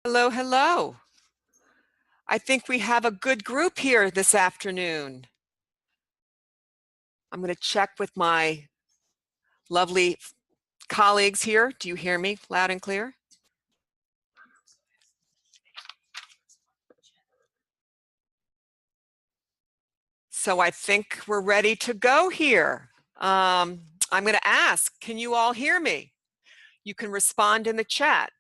Hello, hello. I think we have a good group here this afternoon. I'm going to check with my lovely colleagues here. Do you hear me loud and clear? So I think we're ready to go here. I'm going to ask, can you all hear me? You can respond in the chat.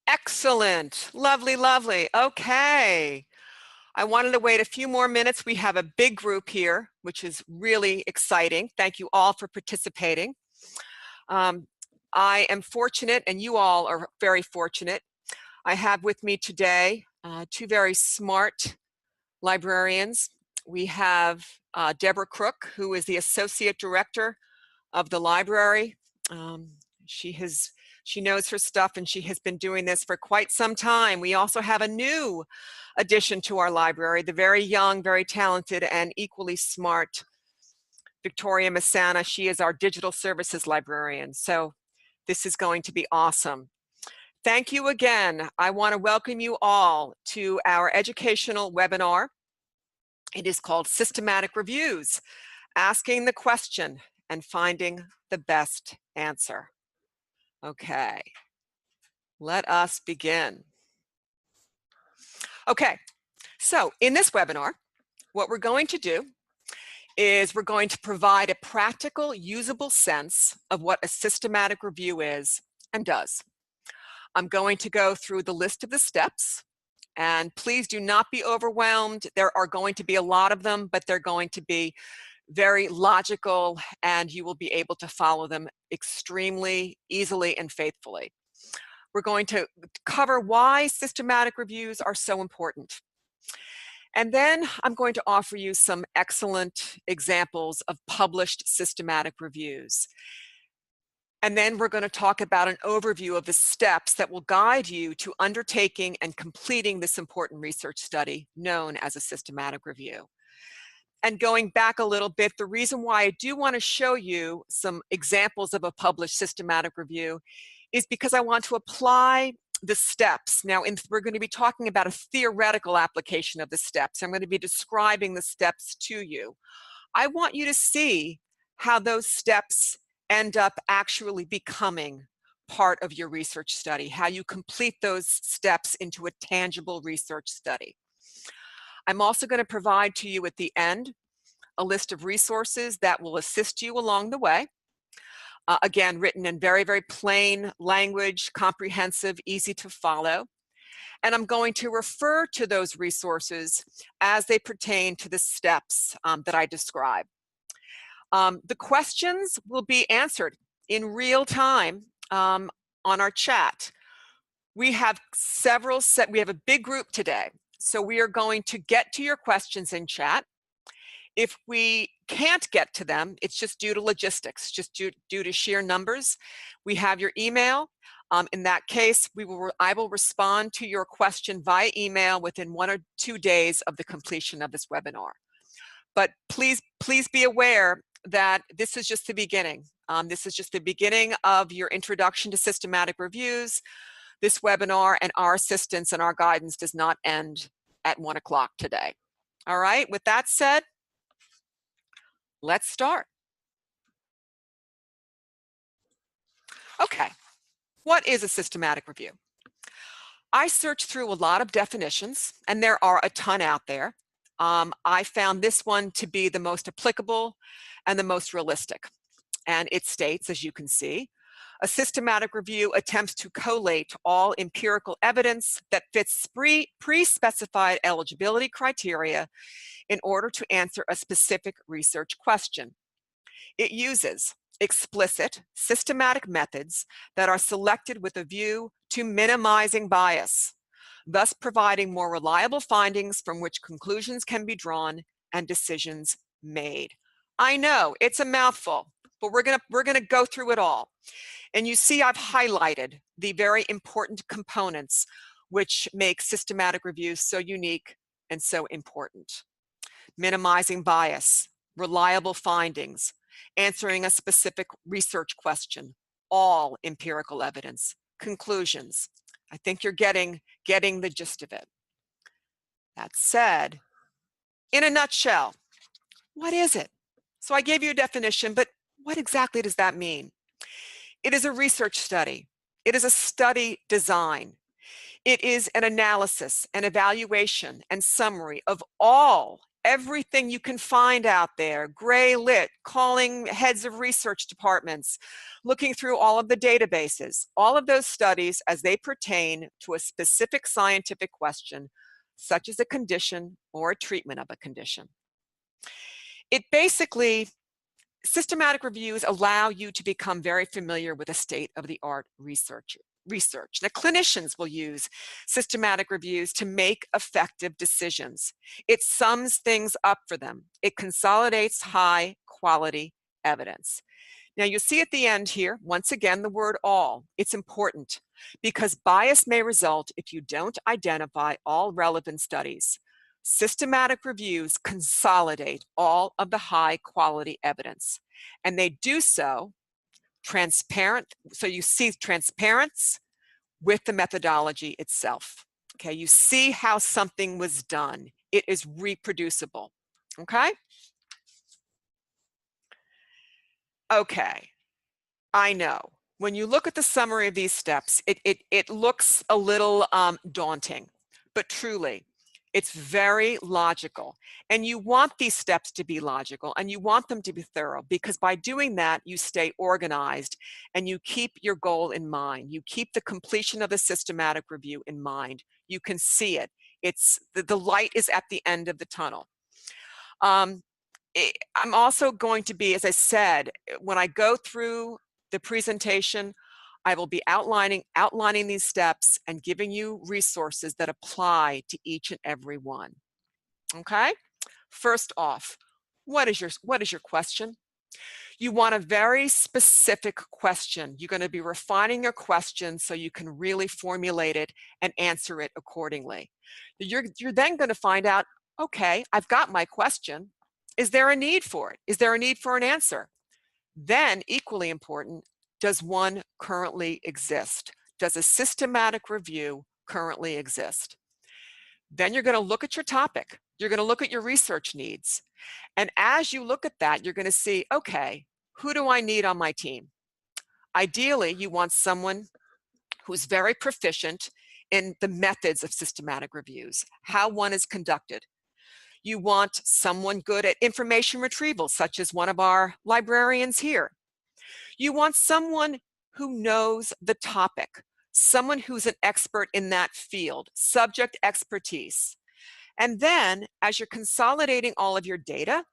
Excellent. Lovely, lovely. Okay. I wanted to wait a few more minutes. We have a big group here, which is really exciting. Thank you all for participating. I am fortunate, and you all are very fortunate. I have with me today two very smart librarians. We have Deborah Crook, who is the Associate Director of the library. She knows her stuff, and she has been doing this for quite some time. We also have a new addition to our library, the very young, very talented, and equally smart Victoria Masana. She is our digital services librarian. So this is going to be awesome. Thank you again. I want to welcome you all to our educational webinar. It is called Systematic Reviews, Asking the Question and Finding the Best Answer. Okay, let us begin. Okay, so in this webinar, what we're going to do is we're going to provide a practical, usable sense of what a systematic review is and does. I'm going to go through the list of the steps, and please do not be overwhelmed. There are going to be a lot of them, but they're going to be very logical, and you will be able to follow them extremely easily and faithfully. We're going to cover why systematic reviews are so important. And then I'm going to offer you some excellent examples of published systematic reviews. And then we're going to talk about an overview of the steps that will guide you to undertaking and completing this important research study known as a systematic review. And going back a little bit, the reason why I do want to show you some examples of a published systematic review is because I want to apply the steps. Now, we're going to be talking about a theoretical application of the steps. I'm going to be describing the steps to you. I want you to see how those steps end up actually becoming part of your research study, how you complete those steps into a tangible research study. I'm also going to provide to you at the end a list of resources that will assist you along the way. Again, written in very, very plain language, comprehensive, easy to follow. And I'm going to refer to those resources as they pertain to the steps that I describe. The questions will be answered in real time on our chat. We have we have a big group today, so we are going to get to your questions in chat. If we can't get to them, it's just due to logistics, just due to sheer numbers. We have your email. In that case, I will respond to your question via email within 1 or 2 days of the completion of this webinar. But please be aware that this is just the beginning. This is just the beginning of your introduction to systematic reviews. This webinar and our assistance and our guidance does not end at 1 o'clock today. All right, with that said, let's start. Okay, what is a systematic review? I searched through a lot of definitions, and there are a ton out there. I found this one to be the most applicable and the most realistic. And it states, as you can see, a systematic review attempts to collate all empirical evidence that fits pre-specified eligibility criteria in order to answer a specific research question. It uses explicit, systematic methods that are selected with a view to minimizing bias, thus providing more reliable findings from which conclusions can be drawn and decisions made. I know it's a mouthful, but we're gonna go through it all. And you see I've highlighted the very important components which make systematic reviews so unique and so important. Minimizing bias, reliable findings, answering a specific research question, all empirical evidence. Conclusions. I think you're getting the gist of it. That said, in a nutshell, what is it? So I gave you a definition, but what exactly does that mean? It is a research study. It is a study design. It is an analysis, an evaluation, and summary of everything you can find out there, gray lit, calling heads of research departments, looking through all of the databases, all of those studies as they pertain to a specific scientific question, such as a condition or a treatment of a condition. It basically, systematic reviews allow you to become very familiar with the state-of-the-art research. Now, clinicians will use systematic reviews to make effective decisions. It sums things up for them. It consolidates high-quality evidence. Now, you see at the end here, once again, the word all. It's important because bias may result if you don't identify all relevant studies. Systematic reviews consolidate all of the high-quality evidence, and they do so transparent. So you see transparency with the methodology itself. Okay, you see how something was done. It is reproducible. Okay? Okay, I know. When you look at the summary of these steps, it looks a little daunting, but truly, it's very logical. And you want these steps to be logical and you want them to be thorough because by doing that, you stay organized and you keep your goal in mind. You keep the completion of the systematic review in mind. You can see it. It's the light is at the end of the tunnel. I'm also going to be, as I said, when I go through the presentation, I will be outlining these steps and giving you resources that apply to each and every one. Okay? First off, what is your question? You want a very specific question. You're going to be refining your question so you can really formulate it and answer it accordingly. You're then going to find out, okay, I've got my question. Is there a need for it? Is there a need for an answer? Then, equally important, does one currently exist? Does a systematic review currently exist? Then you're going to look at your topic. You're going to look at your research needs. And as you look at that, you're going to see, okay, who do I need on my team? Ideally, you want someone who's very proficient in the methods of systematic reviews, how one is conducted. You want someone good at information retrieval, such as one of our librarians here. You want someone who knows the topic, someone who's an expert in that field, subject expertise. And then, as you're consolidating all of your data,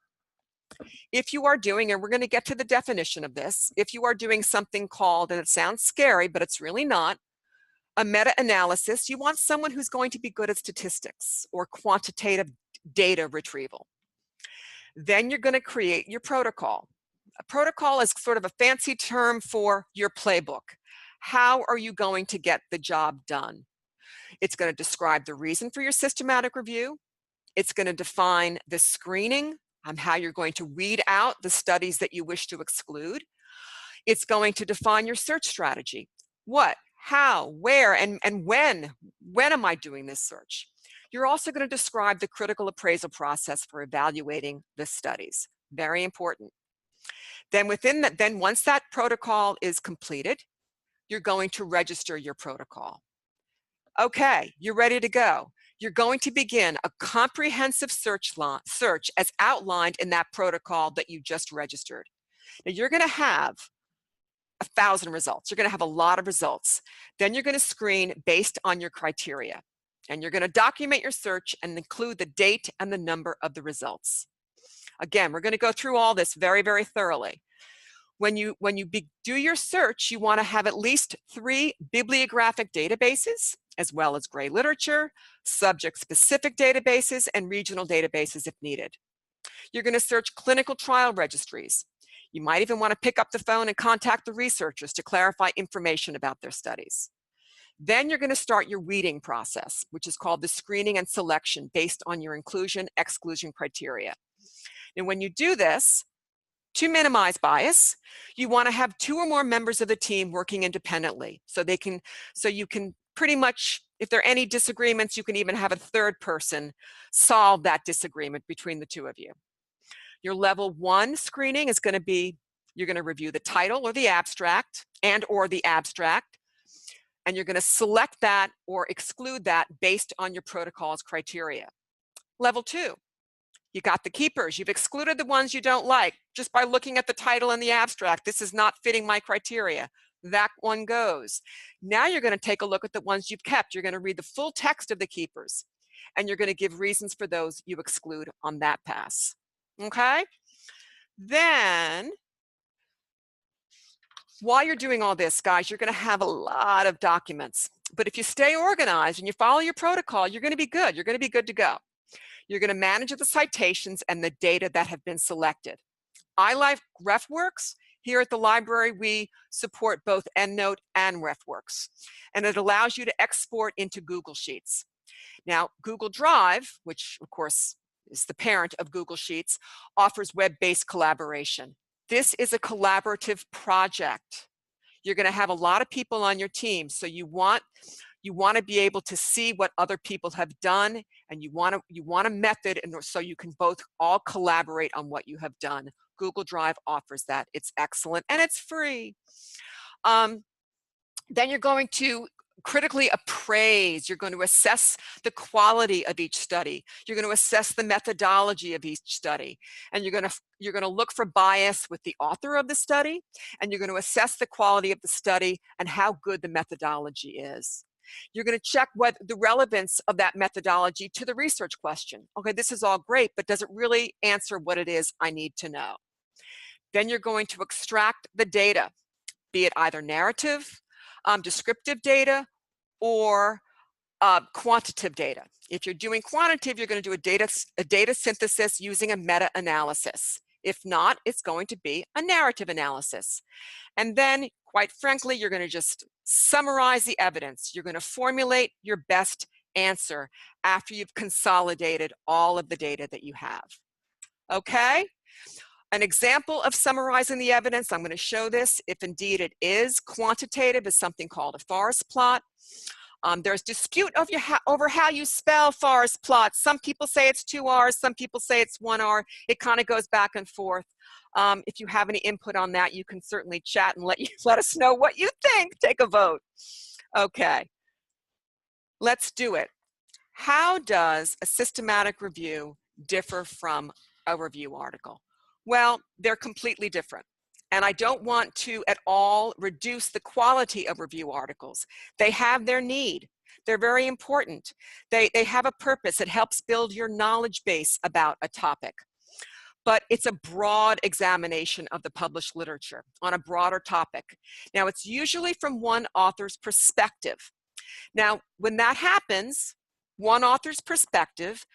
if you are doing, and we're going to get to the definition of this, if you are doing something called, and it sounds scary, but it's really not, a meta-analysis, you want someone who's going to be good at statistics or quantitative data retrieval. Then you're going to create your protocol. A protocol is sort of a fancy term for your playbook. How are you going to get the job done? It's going to describe the reason for your systematic review. It's going to define the screening on how you're going to weed out the studies that you wish to exclude. It's going to define your search strategy. What, how, where, and when am I doing this search? You're also going to describe the critical appraisal process for evaluating the studies. Very important. Then once that protocol is completed, you're going to register your protocol. Okay, you're ready to go. You're going to begin a comprehensive search as outlined in that protocol that you just registered. Now you're going to have 1,000 results. You're going to have a lot of results. Then you're going to screen based on your criteria. And you're going to document your search and include the date and the number of the results. Again, we're going to go through all this very, very thoroughly. When you do your search, you want to have at least 3 bibliographic databases, as well as gray literature, subject-specific databases, and regional databases if needed. You're going to search clinical trial registries. You might even want to pick up the phone and contact the researchers to clarify information about their studies. Then you're going to start your weeding process, which is called the screening and selection based on your inclusion-exclusion criteria. And when you do this, to minimize bias, you want to have 2 or more members of the team working independently. So you can pretty much, if there are any disagreements, you can even have a 3rd person solve that disagreement between the 2 of you. Your level 1 screening is going to be, you're going to review the title or the abstract or the abstract, and you're going to select that or exclude that based on your protocol's criteria. Level 2, you got the keepers. You've excluded the ones you don't like just by looking at the title and the abstract. This is not fitting my criteria. That one goes. Now you're going to take a look at the ones you've kept. You're going to read the full text of the keepers, and you're going to give reasons for those you exclude on that pass. Okay? Then, while you're doing all this, guys, you're going to have a lot of documents. But if you stay organized and you follow your protocol, you're going to be good. You're going to be good to go. You're going to manage the citations and the data that have been selected. RefWorks, here at the library, we support both EndNote and RefWorks, and it allows you to export into Google Sheets. Now, Google Drive, which of course is the parent of Google Sheets, offers web-based collaboration. This is a collaborative project. You're going to have a lot of people on your team, so you want to be able to see what other people have done, and you want a method, and so you can both all collaborate on what you have done. Google Drive offers that. It's excellent, and it's free. Then you're going to critically appraise. You're going to assess the quality of each study. You're going to assess the methodology of each study, and you're going to look for bias with the author of the study, and you're going to assess the quality of the study and how good the methodology is. You're going to check what the relevance of that methodology to the research question. Okay, this is all great, but does it really answer what it is I need to know? Then you're going to extract the data, be it either narrative, descriptive data, or quantitative data. If you're doing quantitative, you're going to do a data synthesis using a meta-analysis. If not, it's going to be a narrative analysis. And then, quite frankly, you're going to just summarize the evidence. You're going to formulate your best answer after you've consolidated all of the data that you have. Okay? An example of summarizing the evidence, I'm going to show this, if indeed it is quantitative, is something called a forest plot. There's dispute over how you spell forest plot. Some people say it's 2 R's, some people say it's 1 R. It kind of goes back and forth. If you have any input on that, you can certainly chat and let us know what you think. Take a vote. Okay, let's do it. How does a systematic review differ from a review article? Well, they're completely different. And I don't want to at all reduce the quality of review articles. They have their need. They're very important. They have a purpose. It helps build your knowledge base about a topic. But it's a broad examination of the published literature on a broader topic. Now, it's usually from one author's perspective. Now, when that happens, one author's perspective,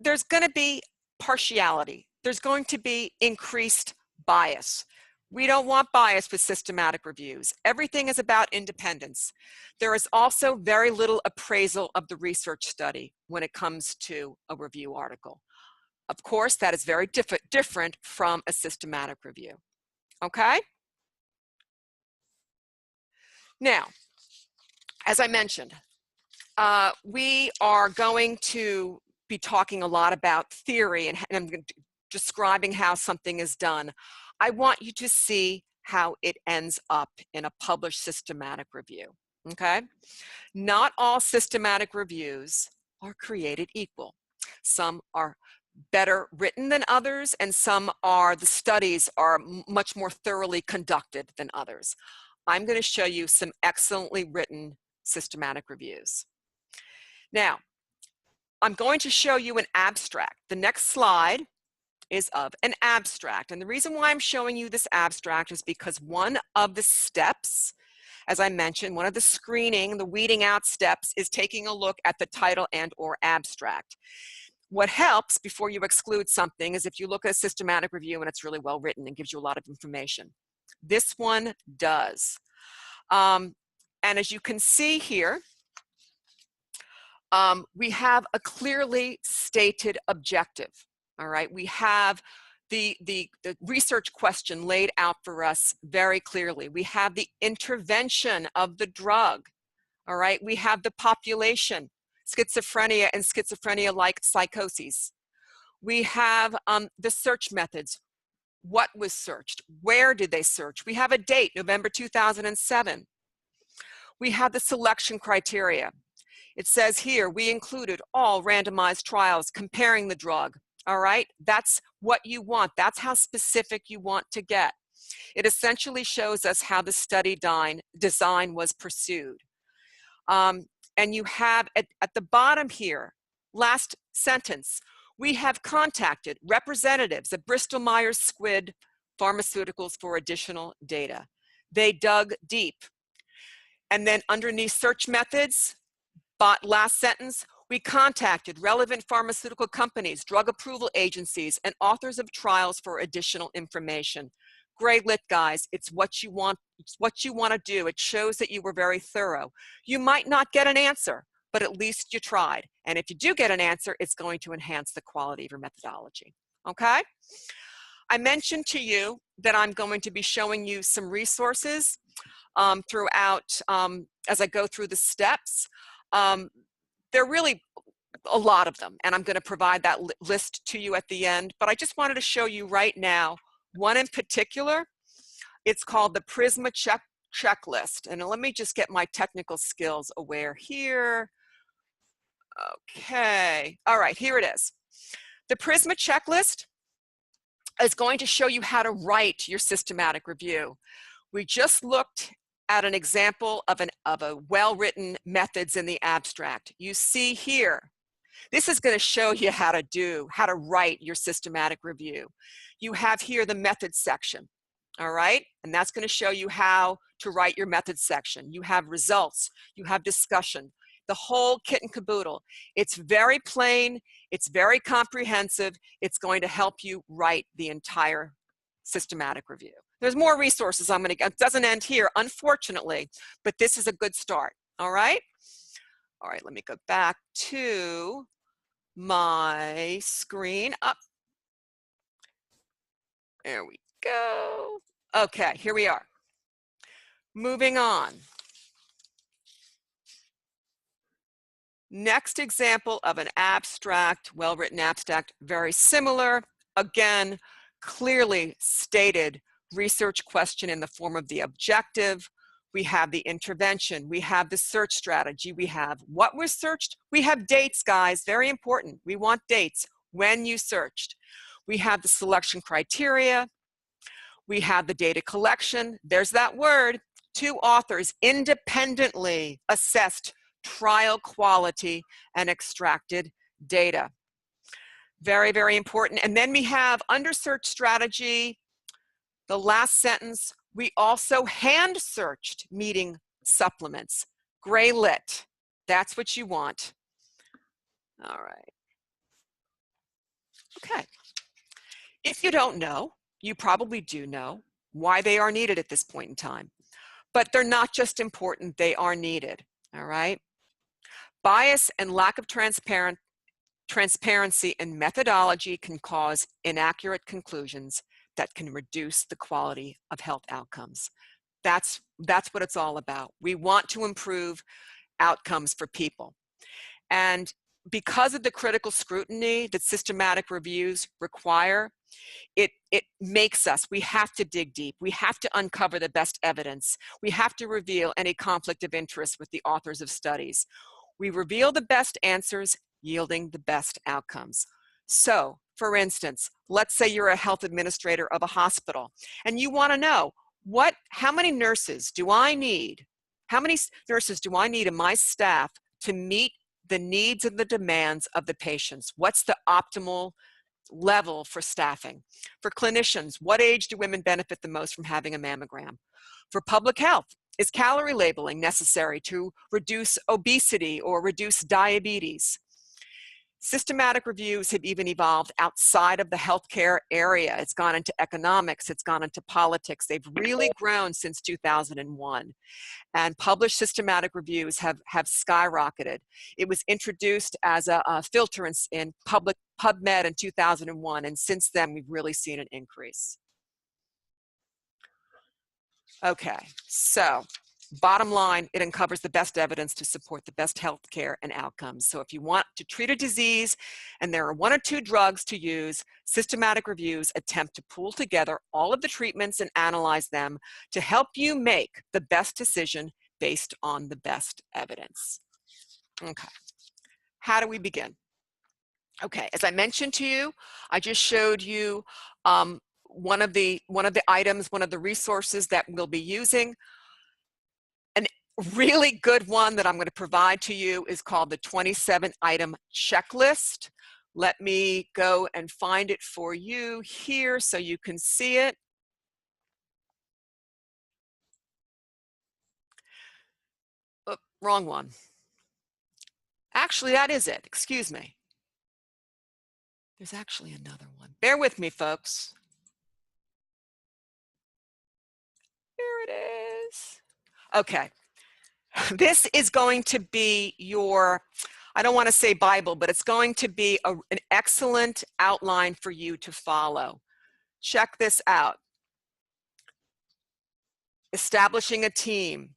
there's going to be partiality. There's going to be increased bias. We don't want bias with systematic reviews. Everything is about independence. There is also very little appraisal of the research study when it comes to a review article. Of course, that is very different from a systematic review. Okay? Now, as I mentioned, we are going to be talking a lot about theory and I'm describing how something is done. I want you to see how it ends up in a published systematic review, okay? Not all systematic reviews are created equal. Some are better written than others, and the studies are much more thoroughly conducted than others. I'm going to show you some excellently written systematic reviews. Now, I'm going to show you an abstract. The next slide is of an abstract. And the reason why I'm showing you this abstract is because one of the steps, as I mentioned, one of the weeding out steps is taking a look at the title and/or abstract. What helps before you exclude something is if you look at a systematic review and it's really well written and gives you a lot of information. This one does. And as you can see here, we have a clearly stated objective. All right, we have the research question laid out for us very clearly. We have the intervention of the drug. All right, we have the population, schizophrenia and schizophrenia-like psychoses. We have the search methods. What was searched? Where did they search? We have a date, November 2007. We have the selection criteria. It says here, we included all randomized trials comparing the drug. All right, that's what you want. That's how specific you want to get. It essentially shows us how the study design was pursued. And you have at the bottom here, last sentence, we have contacted representatives of Bristol Myers Squibb Pharmaceuticals for additional data. They dug deep. And then underneath search methods, last sentence, we contacted relevant pharmaceutical companies, drug approval agencies, and authors of trials for additional information. Gray lit, guys, it's what you want. It's what you want to do. It shows that you were very thorough. You might not get an answer, but at least you tried. And if you do get an answer, it's going to enhance the quality of your methodology. Okay? I mentioned to you that I'm going to be showing you some resources throughout as I go through the steps. There are really a lot of them, and I'm going to provide that list to you at the end. But I just wanted to show you right now one in particular. It's called the PRISMA checklist. And let me just get my technical skills aware here. Okay. All right, here it is. The PRISMA checklist is going to show you how to write your systematic review. We just looked at an example of a well-written methods in the abstract. You see here, this is going to show you how to write your systematic review. You have here the methods section, all right? And that's going to show you how to write your methods section. You have results, you have discussion, the whole kit and caboodle. It's very plain, it's very comprehensive, it's going to help you write the entire systematic review. There's more resources I'm going to get. It doesn't end here, unfortunately, but this is a good start, all right? All right, let me go back to my screen. Up. There we go. Okay, here we are. Moving on. Next example of an abstract, well-written abstract, very similar. Again, clearly stated research question in the form of the objective. We have the intervention. We have the search strategy. We have what was searched. We have dates, guys, very important. We want dates when you searched. We have the selection criteria. We have the data collection. There's that word. 2 authors independently assessed trial quality and extracted data. Very, very important. And then we have under search strategy, the last sentence, we also hand searched meeting supplements. Gray lit. That's what you want. All right. Okay. If you don't know, you probably do know why they are needed at this point in time. But they're not just important, they are needed. All right. Bias and lack of transparency in methodology can cause inaccurate conclusions that can reduce the quality of health outcomes. That's what it's all about. We want to improve outcomes for people. And because of the critical scrutiny that systematic reviews require, it makes us, we have to dig deep. We have to uncover the best evidence. We have to reveal any conflict of interest with the authors of studies. We reveal the best answers, yielding the best outcomes. So, for instance, let's say you're a health administrator of a hospital and you want to know how many nurses do I need? How many nurses do I need in my staff to meet the needs and the demands of the patients? What's the optimal level for staffing? For clinicians, what age do women benefit the most from having a mammogram? For public health, is calorie labeling necessary to reduce obesity or reduce diabetes? Systematic reviews have even evolved outside of the healthcare area. It's gone into economics, it's gone into politics. They've really grown since 2001. And published systematic reviews have skyrocketed. It was introduced as a filter in PubMed in 2001, and since then we've really seen an increase. Okay, so bottom line, it uncovers the best evidence to support the best health care and outcomes. So if you want to treat a disease and there are 1 or 2 drugs to use, systematic reviews attempt to pool together all of the treatments and analyze them to help you make the best decision based on the best evidence. Okay, how do we begin? Okay, as I mentioned to you, I just showed you one of the items, one of the resources that we'll be using. An really good one that I'm going to provide to you is called the 27-item checklist. Let me go and find it for you here so you can see it. Oh, wrong one. Actually, that is it. Excuse me. There's actually another one. Bear with me, folks. Here it is. Okay. This is going to be your, I don't want to say Bible, but it's going to be an excellent outline for you to follow. Check this out. Establishing a team.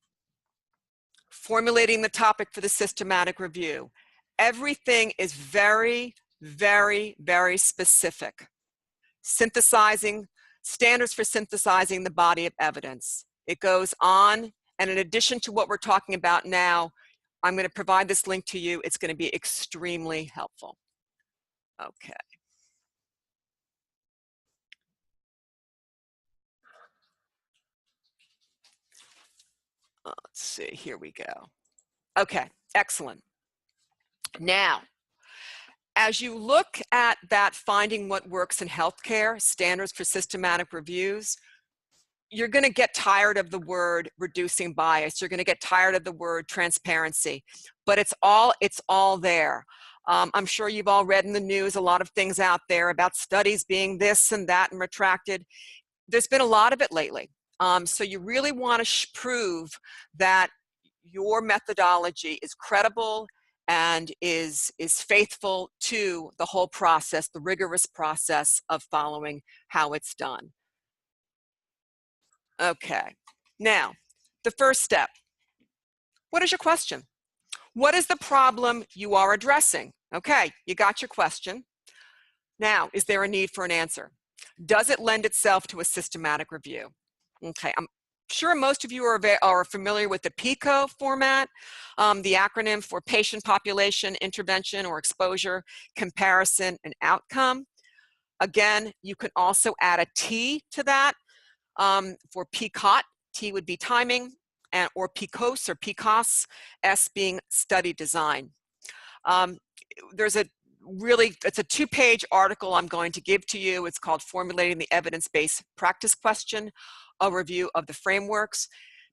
Formulating the topic for the systematic review. Everything is very, very, very specific. Synthesizing, standards for synthesizing the body of evidence. It goes on, and in addition to what we're talking about now, I'm going to provide this link to you. It's going to be extremely helpful. Okay. Let's see, here we go. Okay, excellent. Now, as you look at that finding what works in healthcare, standards for systematic reviews, you're going to get tired of the word reducing bias. You're going to get tired of the word transparency, but it's all there. I'm sure you've all read in the news a lot of things out there about studies being this and that and retracted. There's been a lot of it lately. So you really want to prove that your methodology is credible and is faithful to the whole process, the rigorous process of following how it's done. Okay, now, the first step. What is your question? What is the problem you are addressing? Okay, you got your question. Now, is there a need for an answer? Does it lend itself to a systematic review? Okay, I'm sure most of you are familiar with the PICO format, the acronym for patient population, intervention or exposure, comparison, and outcome. Again, you can also add a T to that for PCOT. T would be timing, or PCOS or PCOS, S being study design. It's a 2-page article I'm going to give to you. It's called Formulating the Evidence-Based Practice Question, a review of the frameworks.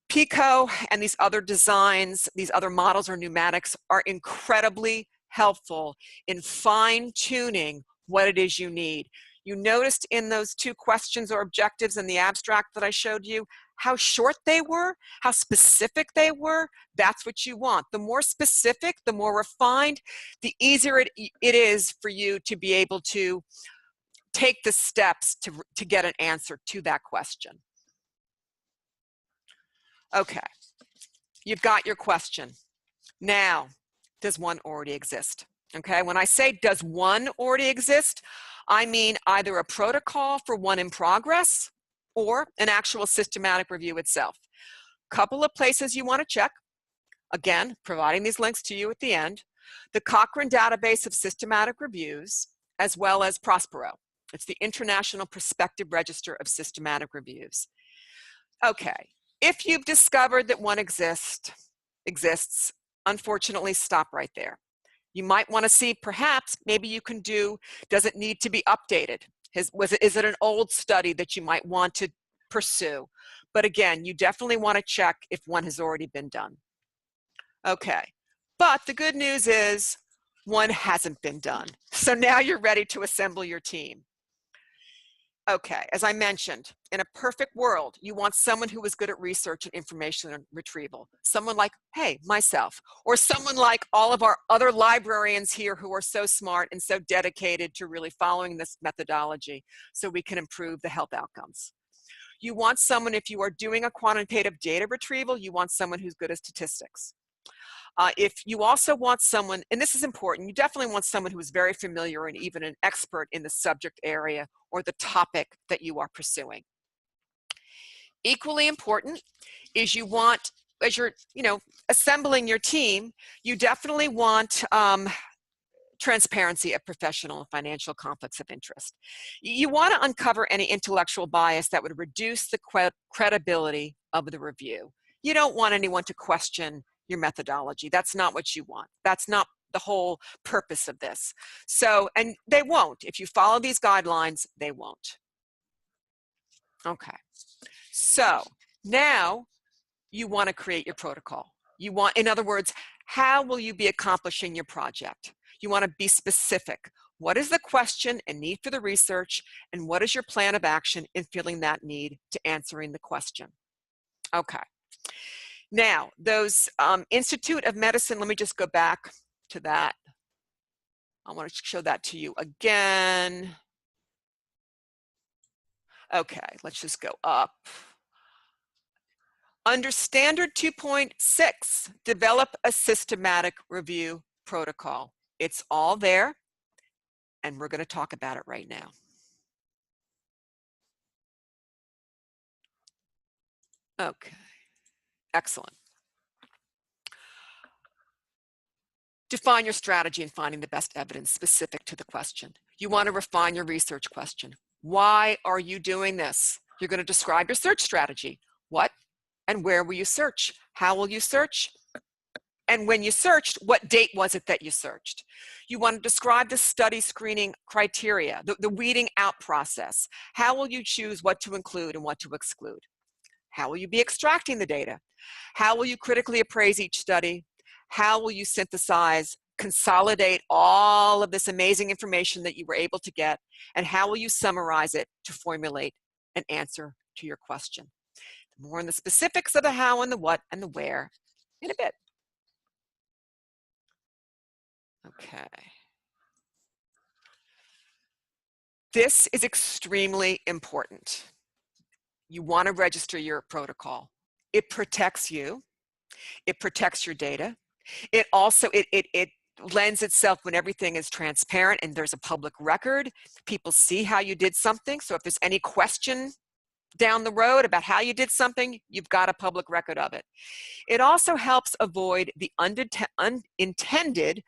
PICO and these other designs, these other models or pneumatics are incredibly helpful in fine-tuning what it is you need. You noticed in those 2 questions or objectives in the abstract that I showed you how short they were, how specific they were. That's what you want. The more specific, the more refined, the easier it is for you to be able to take the steps to get an answer to that question. Okay, you've got your question. Now, does one already exist? Okay, when I say does one already exist, I mean either a protocol for one in progress or an actual systematic review itself. Couple of places you want to check. Again, providing these links to you at the end. The Cochrane database of systematic reviews, as well as Prospero. It's the International Prospective Register of Systematic Reviews. Okay, if you've discovered that one exists, unfortunately, stop right there. You might want to see, perhaps, maybe you can do, does it need to be updated? Is it an old study that you might want to pursue? But again, you definitely want to check if one has already been done. Okay, but the good news is one hasn't been done. So now you're ready to assemble your team. Okay, as I mentioned, in a perfect world, you want someone who is good at research and information retrieval. Someone like, hey, myself, or someone like all of our other librarians here who are so smart and so dedicated to really following this methodology so we can improve the health outcomes. You want someone, if you are doing a quantitative data retrieval, you want someone who's good at statistics. If you also want someone, and this is important, you definitely want someone who is very familiar and even an expert in the subject area or the topic that you are pursuing. Equally important is you want, as you're, assembling your team, you definitely want transparency of professional and financial conflicts of interest. You want to uncover any intellectual bias that would reduce the credibility of the review. You don't want anyone to question your methodology. That's not what you want. That's not the whole purpose of this. So, and they won't. If you follow these guidelines, they won't. Okay. So now you want to create your protocol. You want, in other words, how will you be accomplishing your project? You want to be specific. What is the question and need for the research, and what is your plan of action in filling that need to answering the question? Okay. Now, those Institute of Medicine, let me just go back to that. I want to show that to you again. Okay, let's just go up. Under Standard 2.6, develop a systematic review protocol. It's all there, and we're going to talk about it right now. Okay, excellent. Define your strategy in finding the best evidence specific to the question. You want to refine your research question. Why are you doing this? You're going to describe your search strategy. What and where will you search? How will you search? And when you searched, what date was it that you searched? You want to describe the study screening criteria, the weeding out process. How will you choose what to include and what to exclude? How will you be extracting the data? How will you critically appraise each study? How will you synthesize, consolidate all of this amazing information that you were able to get? And how will you summarize it to formulate an answer to your question? More on the specifics of the how and the what and the where in a bit. Okay. This is extremely important. You want to register your protocol. It protects you. It protects your data. It also, it lends itself when everything is transparent and there's a public record. People see how you did something. So if there's any question down the road about how you did something, you've got a public record of it. It also helps avoid the unintended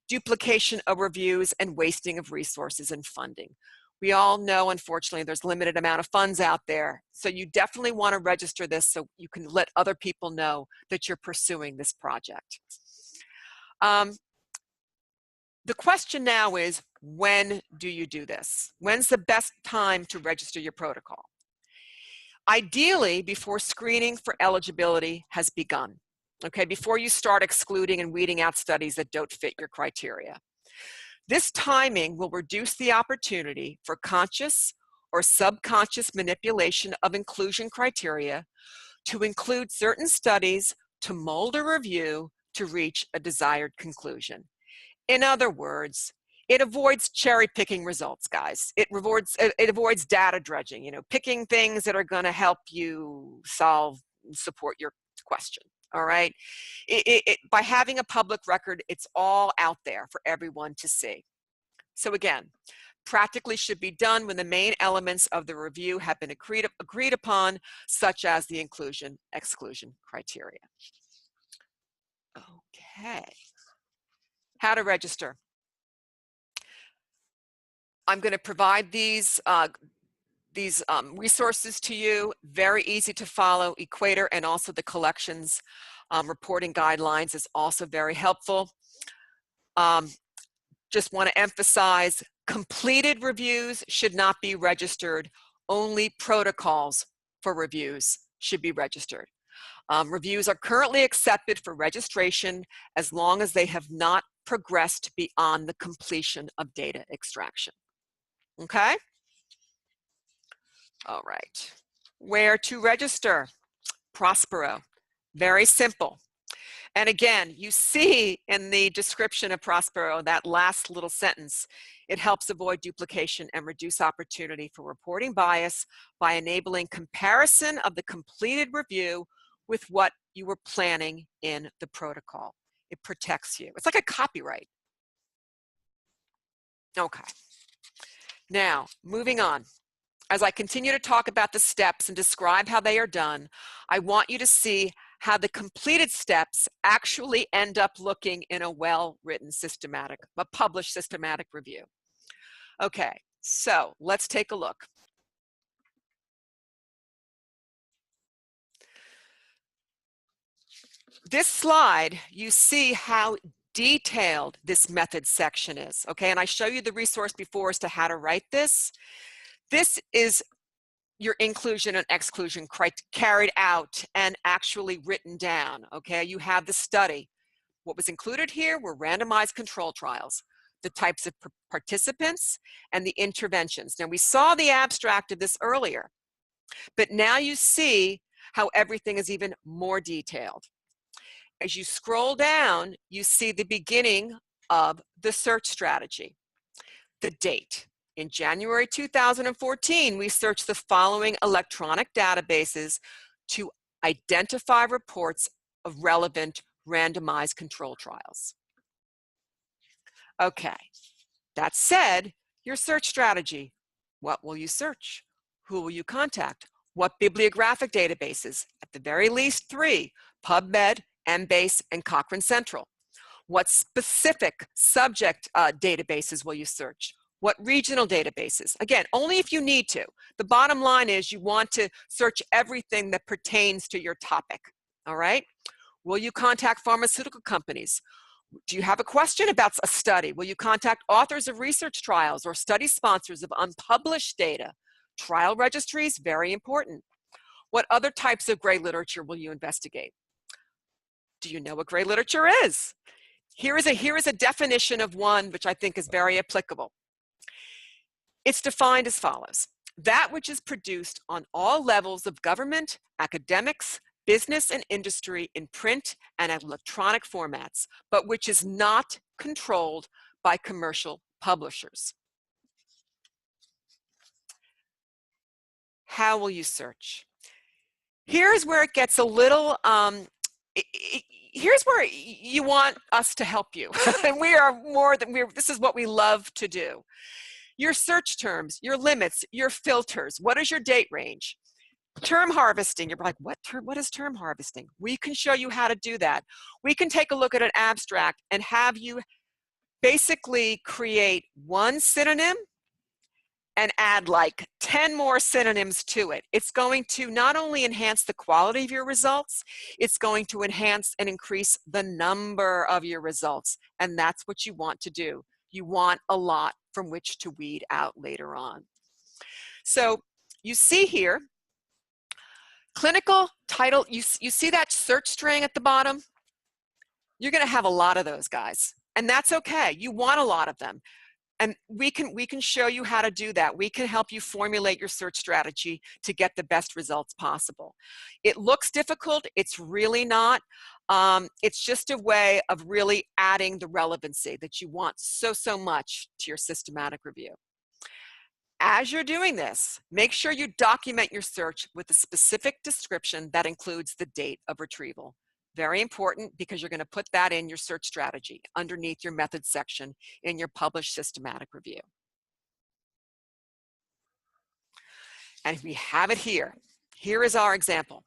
duplication of reviews and wasting of resources and funding. We all know, unfortunately, there's limited amount of funds out there. So you definitely want to register this so you can let other people know that you're pursuing this project. The question now is, when do you do this? When's the best time to register your protocol? Ideally, before screening for eligibility has begun. Okay, before you start excluding and weeding out studies that don't fit your criteria. This timing will reduce the opportunity for conscious or subconscious manipulation of inclusion criteria to include certain studies to mold a review to reach a desired conclusion. In other words, it avoids cherry-picking results, guys. It avoids data dredging, picking things that are going to help you support your question. All right. By having a public record, it's all out there for everyone to see. So again, practically should be done when the main elements of the review have been agreed upon, such as the inclusion-exclusion criteria. Okay. How to register. I'm going to provide these resources to you, very easy to follow. Equator and also the collections reporting guidelines is also very helpful. Just want to emphasize, completed reviews should not be registered. Only protocols for reviews should be registered. Reviews are currently accepted for registration as long as they have not progressed beyond the completion of data extraction. Okay? All right. Where to register? Prospero. Very simple. And again, you see in the description of Prospero, that last little sentence, it helps avoid duplication and reduce opportunity for reporting bias by enabling comparison of the completed review with what you were planning in the protocol. It protects you. It's like a copyright. Okay. Now, moving on. As I continue to talk about the steps and describe how they are done, I want you to see how the completed steps actually end up looking in a well-written systematic, a published systematic review. Okay, so let's take a look. This slide, you see how detailed this method section is, okay? And I show you the resource before as to how to write this. This is your inclusion and exclusion carried out and actually written down, okay? You have the study. What was included here were randomized control trials, the types of participants, and the interventions. Now, we saw the abstract of this earlier, but now you see how everything is even more detailed. As you scroll down, you see the beginning of the search strategy, the date. In January 2014, we searched the following electronic databases to identify reports of relevant randomized control trials. Okay, that said, your search strategy. What will you search? Who will you contact? What bibliographic databases? At the very least 3, PubMed, Embase, and Cochrane Central. What specific subject databases will you search? What regional databases? Again, only if you need to. The bottom line is you want to search everything that pertains to your topic, all right? Will you contact pharmaceutical companies? Do you have a question about a study? Will you contact authors of research trials or study sponsors of unpublished data? Trial registries, very important. What other types of gray literature will you investigate? Do you know what gray literature is? Here is a definition of one which I think is very applicable. It's defined as follows: that which is produced on all levels of government, academics, business and industry in print and electronic formats, but which is not controlled by commercial publishers. How will you search? Here's where it gets a little, here's where you want us to help you. And we are more than, this is what we love to do. Your search terms, your limits, your filters. What is your date range? Term harvesting, you're like, what is term harvesting? We can show you how to do that. We can take a look at an abstract and have you basically create one synonym and add like 10 more synonyms to it. It's going to not only enhance the quality of your results, it's going to enhance and increase the number of your results. And that's what you want to do. You want a lot from which to weed out later on. So you see here, clinical title, you see that search string at the bottom? You're gonna have a lot of those, guys. And that's okay, you want a lot of them. And we can show you how to do that. We can help you formulate your search strategy to get the best results possible. It looks difficult, it's really not. It's just a way of really adding the relevancy that you want so much to your systematic review. As you're doing this, make sure you document your search with a specific description that includes the date of retrieval. Very important, because you're going to put that in your search strategy underneath your method section in your published systematic review. And we have it here. Here is our example.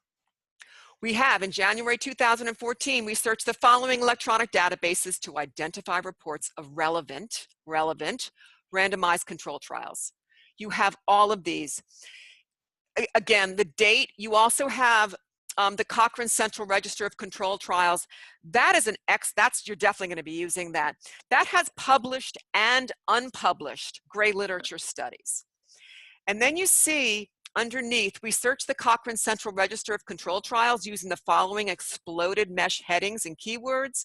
We have, in January 2014, we searched the following electronic databases to identify reports of relevant randomized control trials. You have all of these. Again, the date, you also have the Cochrane Central Register of Control Trials. That is you're definitely going to be using that. That has published and unpublished gray literature studies. And then you see underneath, we search the Cochrane Central Register of Control Trials using the following exploded mesh headings and keywords.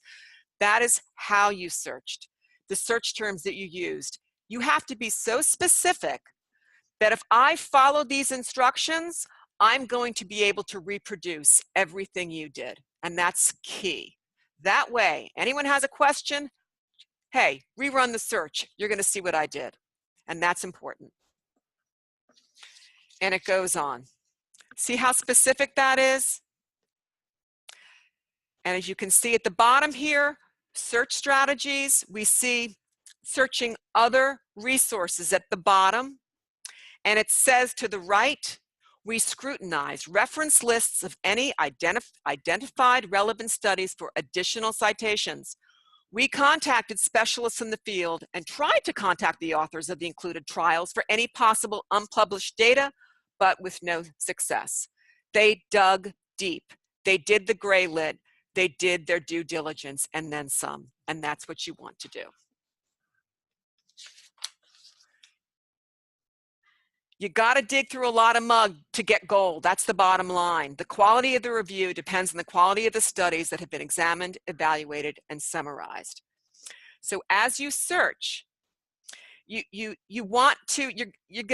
That is how you searched, the search terms that you used. You have to be so specific that if I follow these instructions, I'm going to be able to reproduce everything you did. And that's key. That way, anyone has a question, hey, rerun the search. You're going to see what I did. And that's important. And it goes on. See how specific that is? And as you can see at the bottom here, search strategies, we see searching other resources at the bottom. And it says to the right, we scrutinized reference lists of any identified relevant studies for additional citations. We contacted specialists in the field and tried to contact the authors of the included trials for any possible unpublished data, but with no success. They dug deep. They did the gray lit. They did their due diligence and then some. And that's what you want to do. You got to dig through a lot of mud to get gold. That's the bottom line. The quality of the review depends on the quality of the studies that have been examined, evaluated, and summarized. So as you search, you're going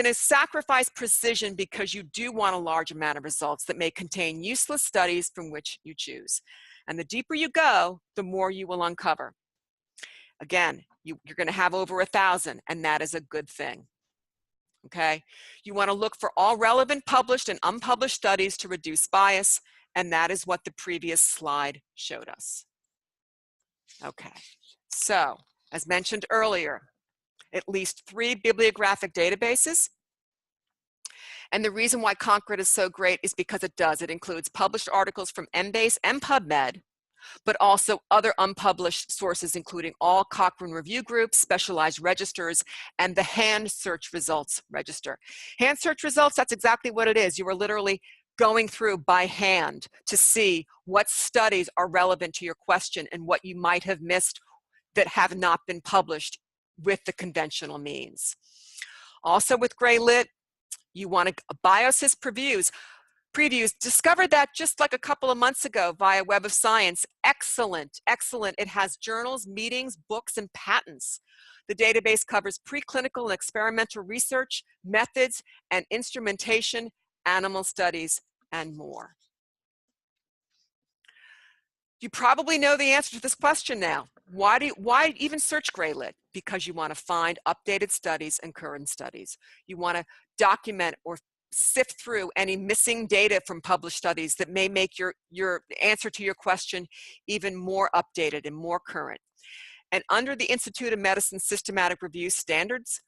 to sacrifice precision because you do want a large amount of results that may contain useless studies from which you choose. And the deeper you go, the more you will uncover. Again, you're going to have over 1,000, and that is a good thing. Okay, you want to look for all relevant published and unpublished studies to reduce bias, and that is what the previous slide showed us. Okay, so as mentioned earlier, at least 3 bibliographic databases. And the reason why cont'd is so great is because it does. It includes published articles from Embase and PubMed, but also other unpublished sources, including all Cochrane review groups, specialized registers, and the hand search results register. Hand search results, that's exactly what it is. You are literally going through by hand to see what studies are relevant to your question and what you might have missed that have not been published with the conventional means. Also with Gray Lit, you want to biosys previews, discovered that just like a couple of months ago via Web of Science. Excellent, excellent. It has journals, meetings, books, and patents. The database covers preclinical and experimental research, methods and instrumentation, animal studies, and more. You probably know the answer to this question now. Why even search Gray Lit? Because you want to find updated studies and current studies. You want to document or sift through any missing data from published studies that may make your answer to your question even more updated and more current. And under the Institute of Medicine Systematic Review Standards,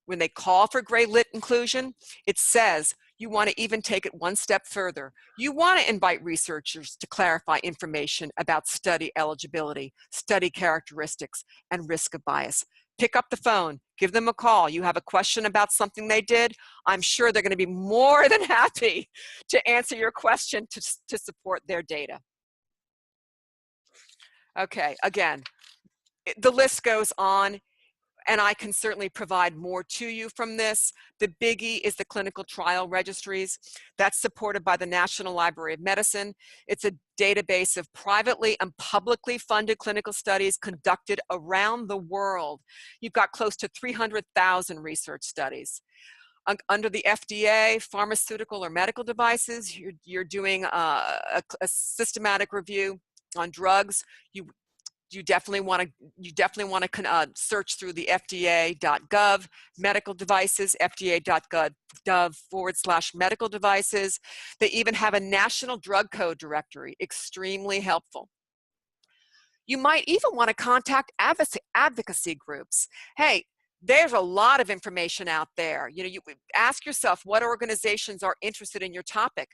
when they call for Gray Lit inclusion, it says you want to even take it one step further. You want to invite researchers to clarify information about study eligibility, study characteristics, and risk of bias. Pick up the phone, give them a call. You have a question about something they did, I'm sure they're going to be more than happy to answer your question to support their data. Okay, again, the list goes on, and I can certainly provide more to you from this. The biggie is the clinical trial registries. That's supported by the National Library of Medicine. It's a database of privately and publicly funded clinical studies conducted around the world. You've got close to 300,000 research studies. Under the FDA, pharmaceutical or medical devices, you're doing a systematic review on drugs. You definitely want to search through the FDA.gov, medical devices, FDA.gov/medical devices. They even have a national drug code directory, extremely helpful. You might even want to contact advocacy groups. Hey, there's a lot of information out there. You ask yourself what organizations are interested in your topic.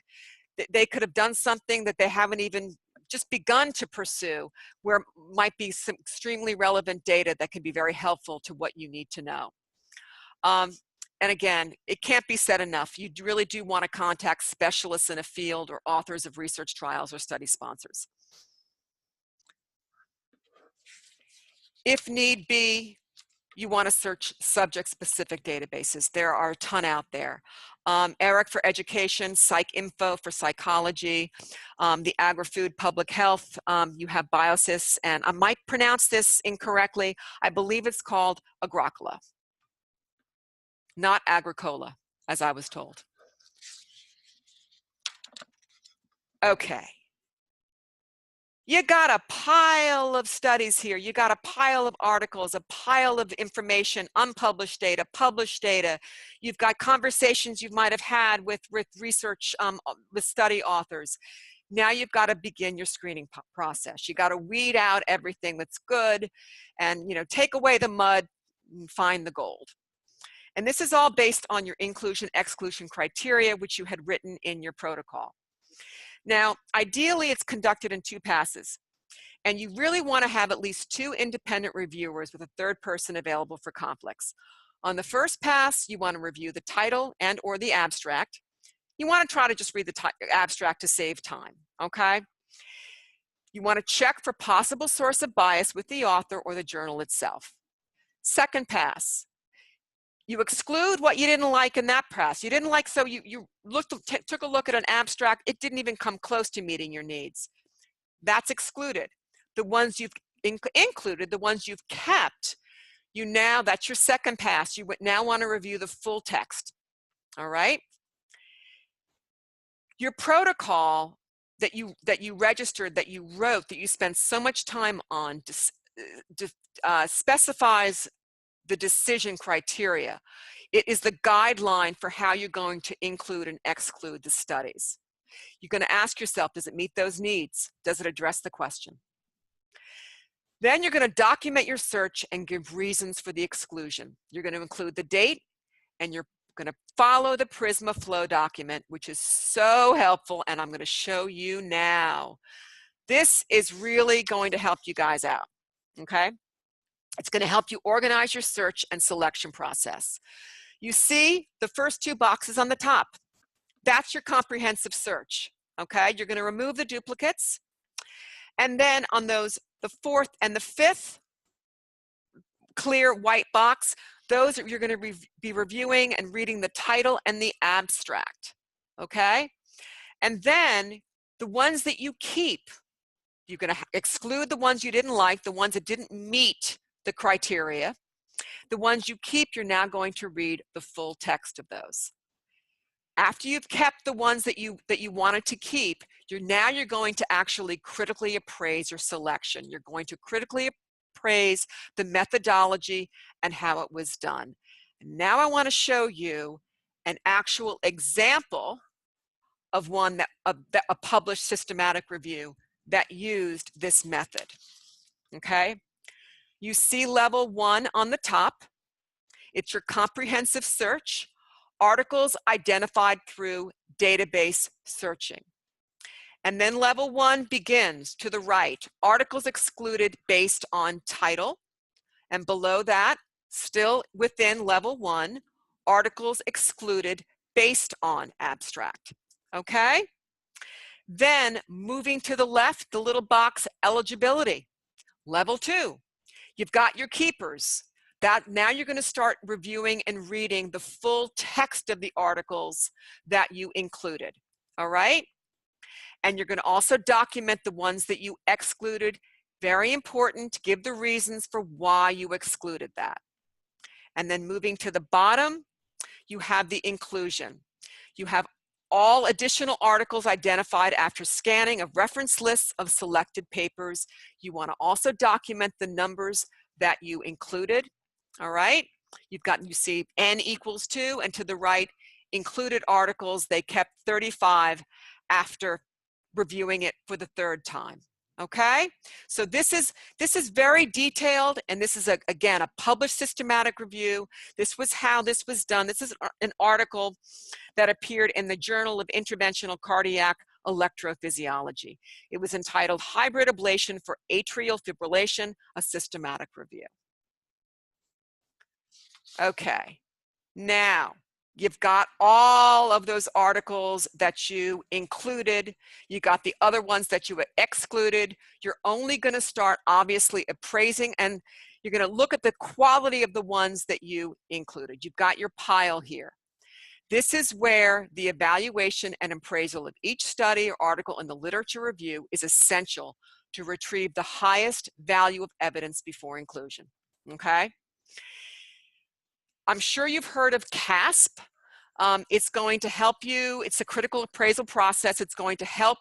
They could have done something that they haven't even just begun to pursue, where might be some extremely relevant data that can be very helpful to what you need to know. And again, it can't be said enough. You really do want to contact specialists in a field or authors of research trials or study sponsors. If need be, you want to search subject-specific databases. There are a ton out there. ERIC for education, PsycInfo for psychology, the Agri-Food Public Health, you have Biosys, and I might pronounce this incorrectly. I believe it's called Agricola, not Agricola, as I was told. Okay. You got a pile of studies here. You got a pile of articles, a pile of information, unpublished data, published data. You've got conversations you might have had with research, with study authors. Now you've got to begin your screening process. You got to weed out everything that's good and, you know, take away the mud and find the gold. And this is all based on your inclusion-exclusion criteria, which you had written in your protocol. Now, ideally, it's conducted in 2 passes, and you really want to have at least 2 independent reviewers with a third person available for conflicts. On the first pass, you want to review the title and or the abstract. You want to try to just read the abstract to save time, okay? You want to check for possible source of bias with the author or the journal itself. Second pass, you exclude what you didn't like in that pass. You didn't like, so you took a look at an abstract, it didn't even come close to meeting your needs. That's excluded. The ones you've included, the ones you've kept, that's your second pass. You now want to review the full text, all right? Your protocol that you registered, that you wrote, that you spent so much time on, specifies the decision criteria. It is the guideline for how you're going to include and exclude the studies. You're going to ask yourself, does it meet those needs? Does it address the question? Then you're going to document your search and give reasons for the exclusion. You're going to include the date, and you're going to follow the Prisma flow document, which is so helpful, and I'm going to show you now. This is really going to help you guys out, okay? It's going to help you organize your search and selection process. You see the first 2 boxes on the top. That's your comprehensive search, okay? You're going to remove the duplicates. And then on those, the 4th and the 5th clear white box, those you're going to be reviewing and reading the title and the abstract, okay? And then the ones that you keep, you're going to exclude the ones you didn't like, the ones that didn't meet the criteria. The ones you keep, you're now going to read the full text of those. After you've kept the ones that you wanted to keep, you're going to actually critically appraise your selection. You're going to critically appraise the methodology and how it was done. And now I want to show you an actual example of one a published systematic review that used this method, okay? You see level 1 on the top. It's your comprehensive search, articles identified through database searching. And then level 1 begins to the right, articles excluded based on title. And below that, still within level 1, articles excluded based on abstract, okay? Then moving to the left, the little box, eligibility, level 2. You've got your keepers. Now you're going to start reviewing and reading the full text of the articles that you included, all right? And you're going to also document the ones that you excluded. Very important, give the reasons for why you excluded that. And then moving to the bottom, you have the inclusion. You have all additional articles identified after scanning of reference lists of selected papers. You want to also document the numbers that you included, all right? You see N equals 2, and to the right, included articles, they kept 35 after reviewing it for the 3rd time, okay? So this is very detailed, and this is, again, a published systematic review. This was how this was done. This is an article that appeared in the Journal of Interventional Cardiac Electrophysiology. It was entitled Hybrid Ablation for Atrial Fibrillation, a Systematic Review. Okay, now you've got all of those articles that you included. You got the other ones that you excluded. You're only going to start, obviously, appraising, and You're going to look at the quality of the ones that you included. You've got your pile here. This is where the evaluation and appraisal of each study or article in the literature review is essential to retrieve the highest value of evidence before inclusion, okay? I'm sure you've heard of CASP. It's going to help you. It's a critical appraisal process. It's going to help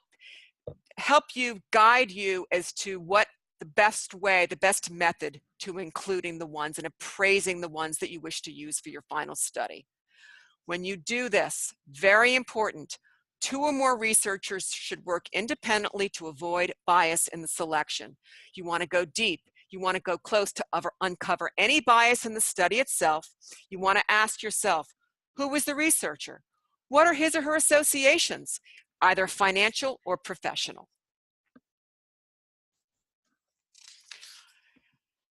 you, guide you as to what the best way, the best method to including the ones and appraising the ones that you wish to use for your final study. When you do this, very important, 2 or more researchers should work independently to avoid bias in the selection. You want to go deep. You want to go close to uncover any bias in the study itself. You want to ask yourself, who was the researcher? What are his or her associations, either financial or professional?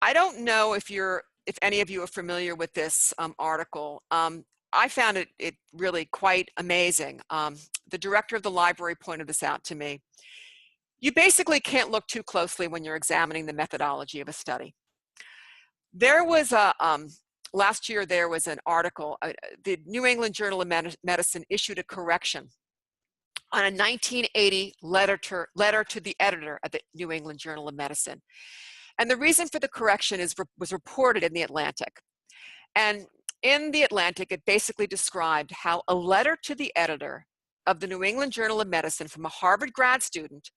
I don't know if any of you are familiar with this article. I found it really quite amazing. The director of the library pointed this out to me. You basically can't look too closely when you're examining the methodology of a study. There was last year there was an article, the New England Journal of Medicine issued a correction on a 1980 letter to the editor of the New England Journal of Medicine. And the reason for the correction was reported in the Atlantic. And in the Atlantic, it basically described how a letter to the editor of the New England Journal of Medicine from a Harvard grad student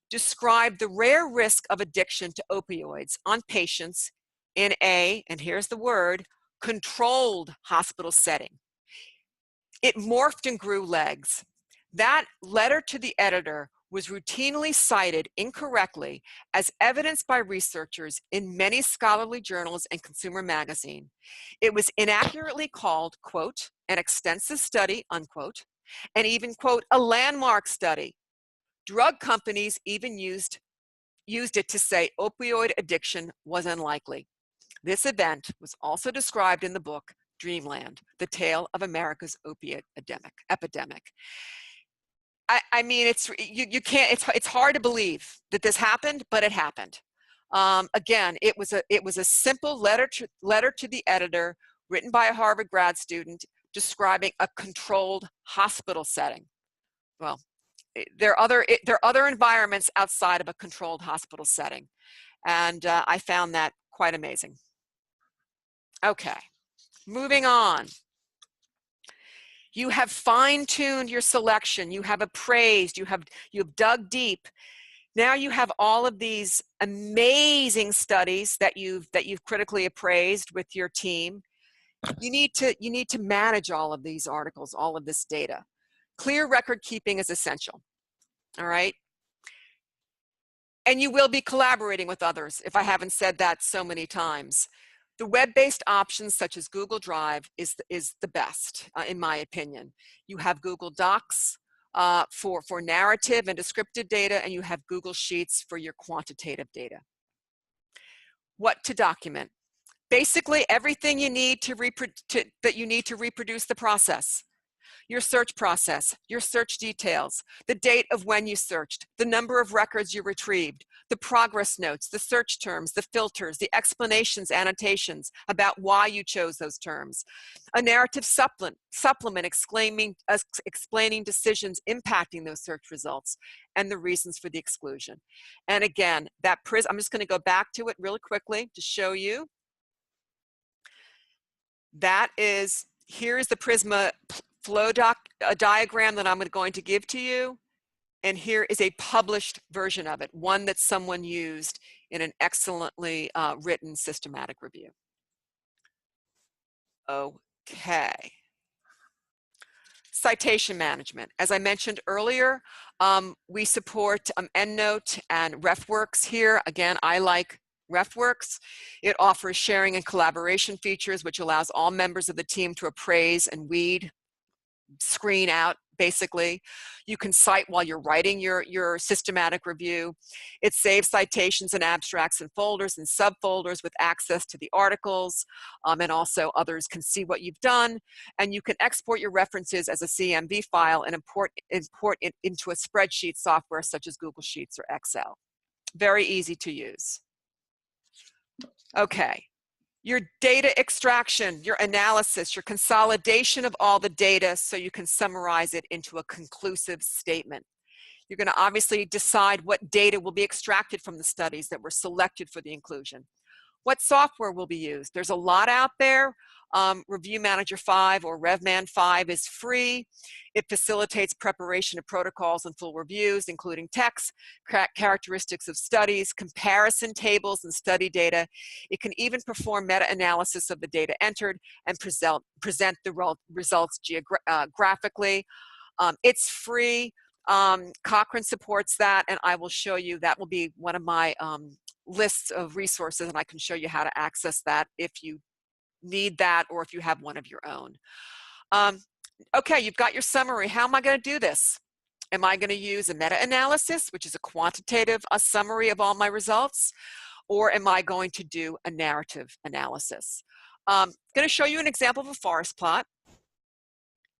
described the rare risk of addiction to opioids on patients in a, and here's the word, controlled hospital setting. It morphed and grew legs. That letter to the editor was routinely cited incorrectly as evidence by researchers in many scholarly journals and consumer magazine. It was inaccurately called, quote, an extensive study, unquote, and even, quote, a landmark study. Drug companies even used it to say opioid addiction was unlikely. This event was also described in the book Dreamland, The Tale of America's Opiate Epidemic. I mean, it's hard to believe that this happened, but it happened. Again, it was a simple letter to the editor written by a Harvard grad student describing a controlled hospital setting. Well, there are other environments outside of a controlled hospital setting, and I found that quite amazing. Okay, moving on. You have fine-tuned your selection. You have appraised. You have dug deep. Now you have all of these amazing studies that you've critically appraised with your team. You need to manage all of these articles, all of this data. Clear record keeping is essential. All right. And you will be collaborating with others, if I haven't said that so many times. The web-based options such as Google Drive is the best, in my opinion. You have Google Docs for narrative and descriptive data, and you have Google Sheets for your quantitative data. What to document? Basically, everything you need to reproduce the process. Your search process, your search details, the date of when you searched, the number of records you retrieved, the progress notes, the search terms, the filters, the explanations, annotations about why you chose those terms, a narrative supplement explaining decisions impacting those search results, and the reasons for the exclusion. And again, that prism, I'm just going to go back to it really quickly to show you. That is, here's the Prisma flow diagram that I'm going to give to you, and here is a published version of it, one that someone used in an excellently written systematic review. Okay. Citation management. As I mentioned earlier, we support EndNote and RefWorks here. Again, I like RefWorks. It offers sharing and collaboration features, which allows all members of the team to appraise and weed, screen out, basically. You can cite while you're writing your systematic review. It saves citations and abstracts in folders and subfolders with access to the articles, and also others can see what you've done. And you can export your references as a CMV file and import it into a spreadsheet software such as Google Sheets or Excel. Very easy to use. Okay, your data extraction, your analysis, your consolidation of all the data so you can summarize it into a conclusive statement. You're going to obviously decide what data will be extracted from the studies that were selected for the inclusion. What software will be used? There's a lot out there. Review Manager 5 or RevMan 5 is free. It facilitates preparation of protocols and full reviews, including text, characteristics of studies, comparison tables and study data. It can even perform meta-analysis of the data entered and present the results graphically. It's free. Cochrane supports that, and I will show you. That will be one of my lists of resources, and I can show you how to access that if you need that or if you have one of your own. Okay, you've got your summary. How am I going to do this? Am I going to use a meta-analysis, which is a quantitative summary of all my results, or am I going to do a narrative analysis? I'm going to show you an example of a forest plot.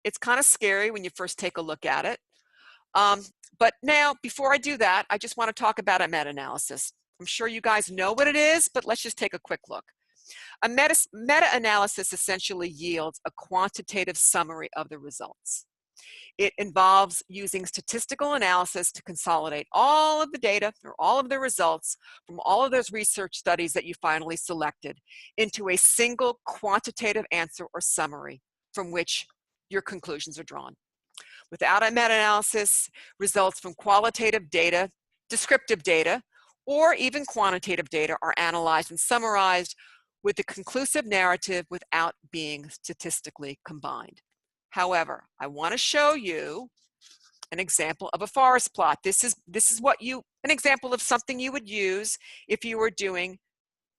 It's kind of scary when you first take a look at it. But now, before I do that, I just want to talk about a meta-analysis. I'm sure you guys know what it is, but let's just take a quick look. A meta-analysis essentially yields a quantitative summary of the results. It involves using statistical analysis to consolidate all of the data or all of the results from all of those research studies that you finally selected into a single quantitative answer or summary from which your conclusions are drawn. Without a meta-analysis, results from qualitative data, descriptive data, or even quantitative data are analyzed and summarized with a conclusive narrative without being statistically combined. However, I want to show you an example of a forest plot. This is an example of something you would use if you were doing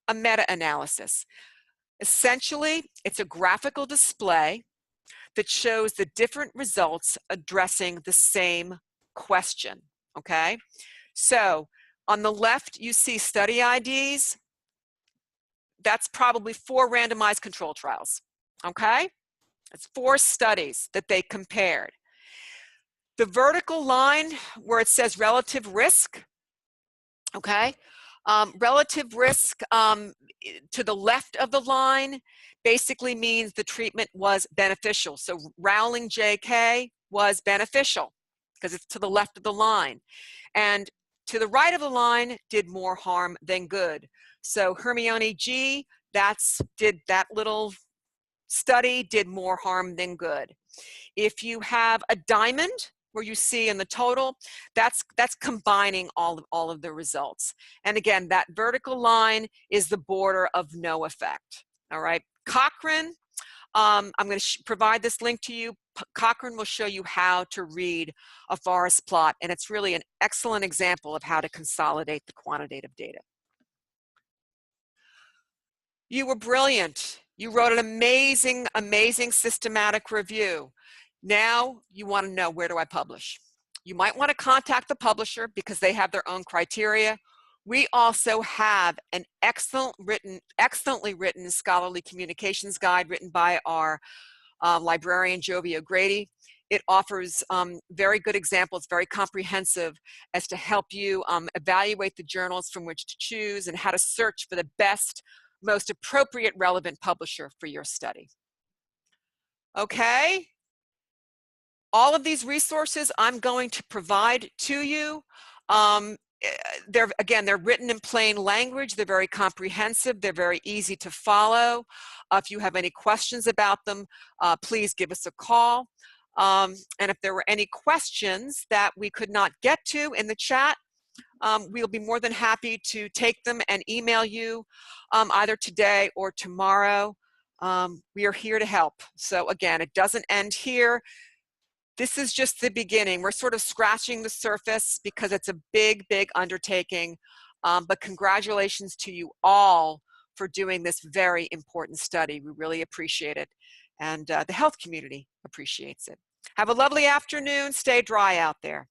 a meta-analysis. Essentially, it's a graphical display that shows the different results addressing the same question, okay? So on the left, you see study IDs. That's probably 4 randomized control trials, okay? It's 4 studies that they compared. The vertical line where it says relative risk, okay? Relative risk to the left of the line basically means the treatment was beneficial. So Rowling JK was beneficial because it's to the left of the line. And to the right of the line did more harm than good. So Hermione G, that little study did more harm than good. If you have a diamond, where you see in the total, that's combining all of the results. And again, that vertical line is the border of no effect. All right, Cochrane, I'm going to provide this link to you. Cochrane will show you how to read a forest plot, and it's really an excellent example of how to consolidate the quantitative data. You were brilliant. You wrote an amazing, amazing systematic review. Now you want to know, where do I publish? You might want to contact the publisher because they have their own criteria. We also have an excellently written scholarly communications guide written by our librarian, Jovi O'Grady. It offers very good examples, very comprehensive, as to help you evaluate the journals from which to choose and how to search for the best, most appropriate, relevant publisher for your study. Okay? All of these resources I'm going to provide to you. They're written in plain language. They're very comprehensive. They're very easy to follow. If you have any questions about them, please give us a call. And if there were any questions that we could not get to in the chat, we'll be more than happy to take them and email you either today or tomorrow. We are here to help. So again, it doesn't end here. This is just the beginning. We're sort of scratching the surface because it's a big, big undertaking. But congratulations to you all for doing this very important study. We really appreciate it. And the health community appreciates it. Have a lovely afternoon. Stay dry out there.